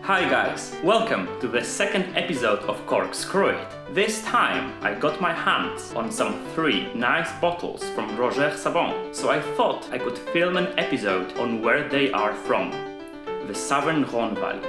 Hi guys, welcome to the second episode of CorkScrew. This time I got my hands on some 3 nice bottles from Roger Sabon, so I thought I could film an episode on where they are from, the Southern Rhone Valley.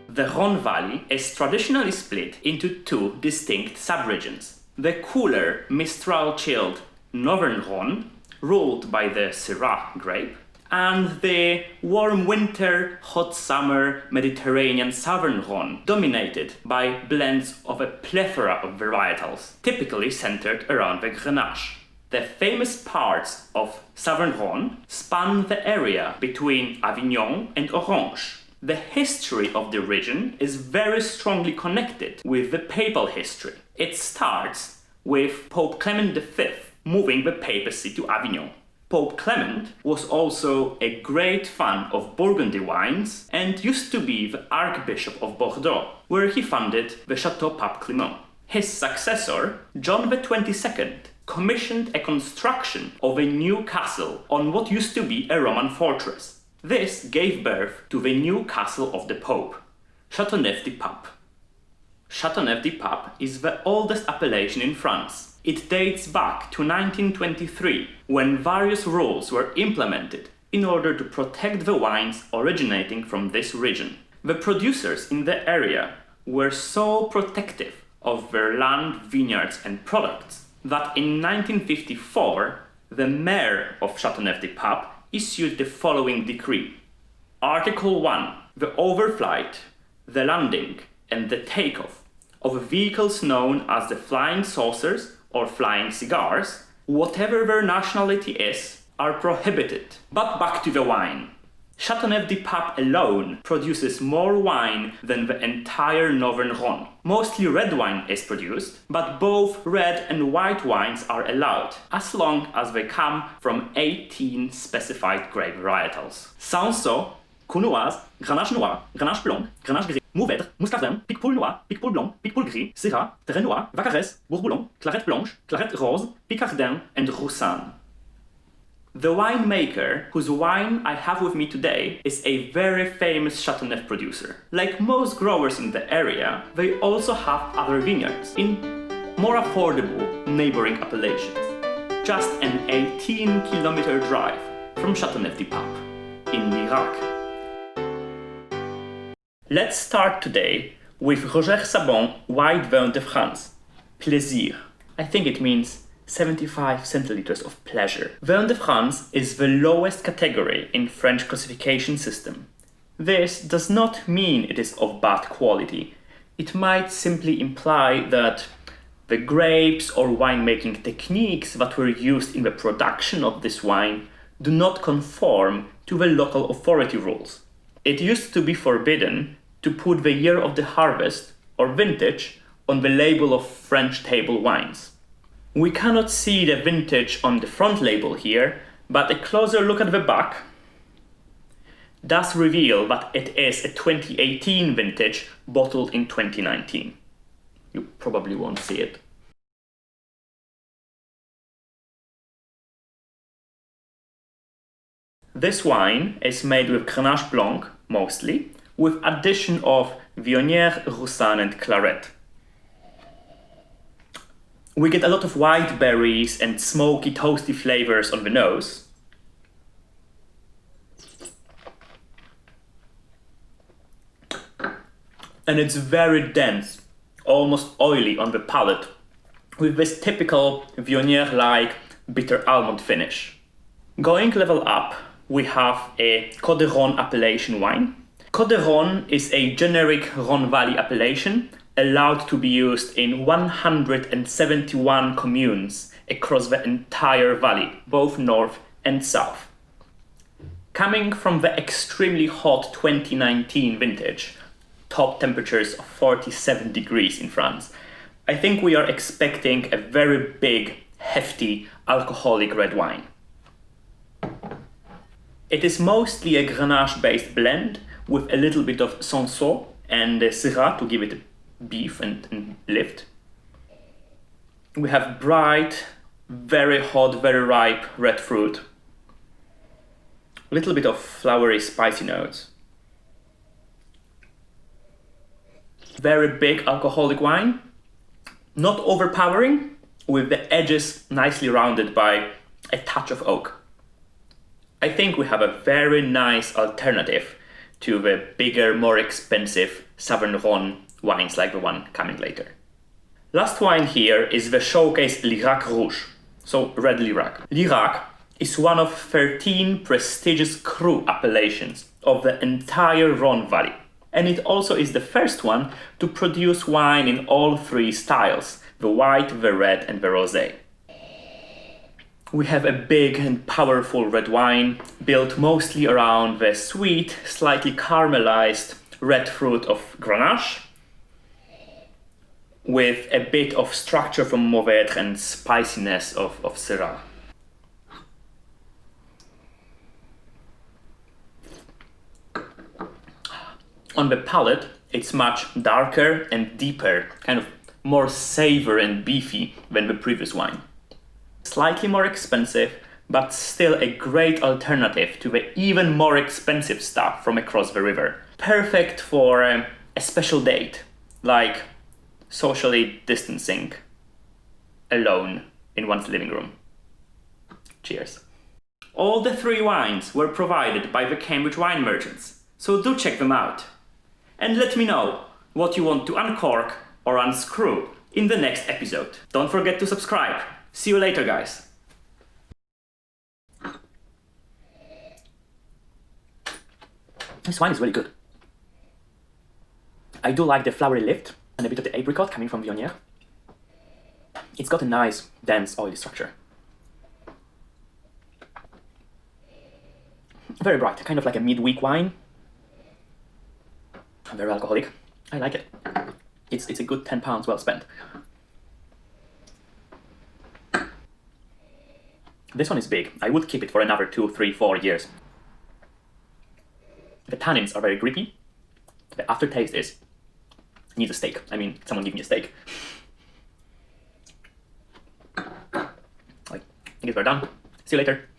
The Rhone Valley is traditionally split into 2 distinct subregions. The cooler, Mistral-chilled Northern Rhone, ruled by the Syrah grape, and the warm winter, hot summer Mediterranean Southern Rhone, dominated by blends of a plethora of varietals, typically centered around the Grenache. The famous parts of Southern Rhone span the area between Avignon and Orange. The history of the region is very strongly connected with the papal history. It starts with Pope Clement V moving the papacy to Avignon. Pope Clement was also a great fan of Burgundy wines and used to be the Archbishop of Bordeaux, where he funded the Chateau Pape Clement. His successor, John XXII, commissioned a construction of a new castle on what used to be a Roman fortress. This gave birth to the new castle of the Pope, Châteauneuf-du-Pape. Châteauneuf-du-Pape is the oldest appellation in France. It dates back to 1923, when various rules were implemented in order to protect the wines originating from this region. The producers in the area were so protective of their land, vineyards and products that in 1954, the mayor of Châteauneuf-du-Pape issued the following decree. Article 1. The overflight, the landing and the takeoff of vehicles known as the flying saucers or flying cigars, whatever their nationality is, are prohibited. But back to the wine. Châteauneuf-du-Pape alone produces more wine than the entire Northern Rhone. Mostly red wine is produced, but both red and white wines are allowed, as long as they come from 18 specified grape varietals. Cinsault, Counoise, Grenache Noir, Grenache Blanc, Grenache Gris, Mourvèdre, Muscardin, Picpoul Noir, Picpoul Blanc, Picpoul Gris, Syrah, Terre Noir, Vaccarès, Bourboulogne, Clarette Blanche, Clarette Rose, Picardin and Roussanne. The winemaker whose wine I have with me today is a very famous Châteauneuf producer. Like most growers in the area, they also have other vineyards in more affordable neighboring appellations. Just an 18-kilometer drive from Châteauneuf-du-Pape in Lirac. Let's start today with Roger Sabon White Vin de France, Plaisir. I think it means 75 centiliters of pleasure. Vin de France is the lowest category in French classification system. This does not mean it is of bad quality. It might simply imply that the grapes or winemaking techniques that were used in the production of this wine do not conform to the local authority rules. It used to be forbidden to put the year of the harvest or vintage on the label of French table wines. We cannot see the vintage on the front label here, but a closer look at the back does reveal that it is a 2018 vintage bottled in 2019. You probably won't see it. This wine is made with Grenache Blanc, mostly, with addition of Viognier, Roussanne and Claret. We get a lot of white berries and smoky, toasty flavors on the nose. And it's very dense, almost oily on the palate, with this typical Viognier-like bitter almond finish. Going level up, we have a Côtes du Rhône appellation wine. Côtes du Rhône is a generic Rhone Valley appellation allowed to be used in 171 communes across the entire valley, both north and south. Coming from the extremely hot 2019 vintage, top temperatures of 47 degrees in France, I think we are expecting a very big, hefty, alcoholic red wine. It is mostly a Grenache-based blend with a little bit of Cinsault and Syrah to give it a beef and lift. We have bright, very hot, very ripe red fruit A little bit of flowery, spicy notes. Very big alcoholic wine, not overpowering, with the edges nicely rounded by a touch of oak. I think we have a very nice alternative to the bigger, more expensive Southern Rhone wines like the one coming later. Last wine here is the showcase Lirac Rouge, so red Lirac. Lirac is one of 13 prestigious cru appellations of the entire Rhone Valley. And it also is the first one to produce wine in all three styles, the white, the red and the rosé. We have a big and powerful red wine built mostly around the sweet, slightly caramelized red fruit of Grenache, with a bit of structure from Mourvèdre and spiciness of Syrah. On the palate, it's much darker and deeper, kind of more savor and beefy than the previous wine. Slightly more expensive, but still a great alternative to the even more expensive stuff from across the river. Perfect for a special date, like socially distancing alone in one's living room. Cheers. All the three wines were provided by the Cambridge wine merchants, so do check them out. And let me know what you want to uncork or unscrew in the next episode. Don't forget to subscribe. See you later, guys. This wine is really good. I do like the flowery lift and a bit of the apricot coming from Viognier. It's got a nice, dense, oily structure. Very bright, kind of like a midweek wine. Very alcoholic. I like it. It's a good £10 well spent. This one is big. I would keep it for another 2, 3, 4 years. The tannins are very grippy. The aftertaste is... needs a steak. I mean, someone give me a steak. I guess we're done. See you later.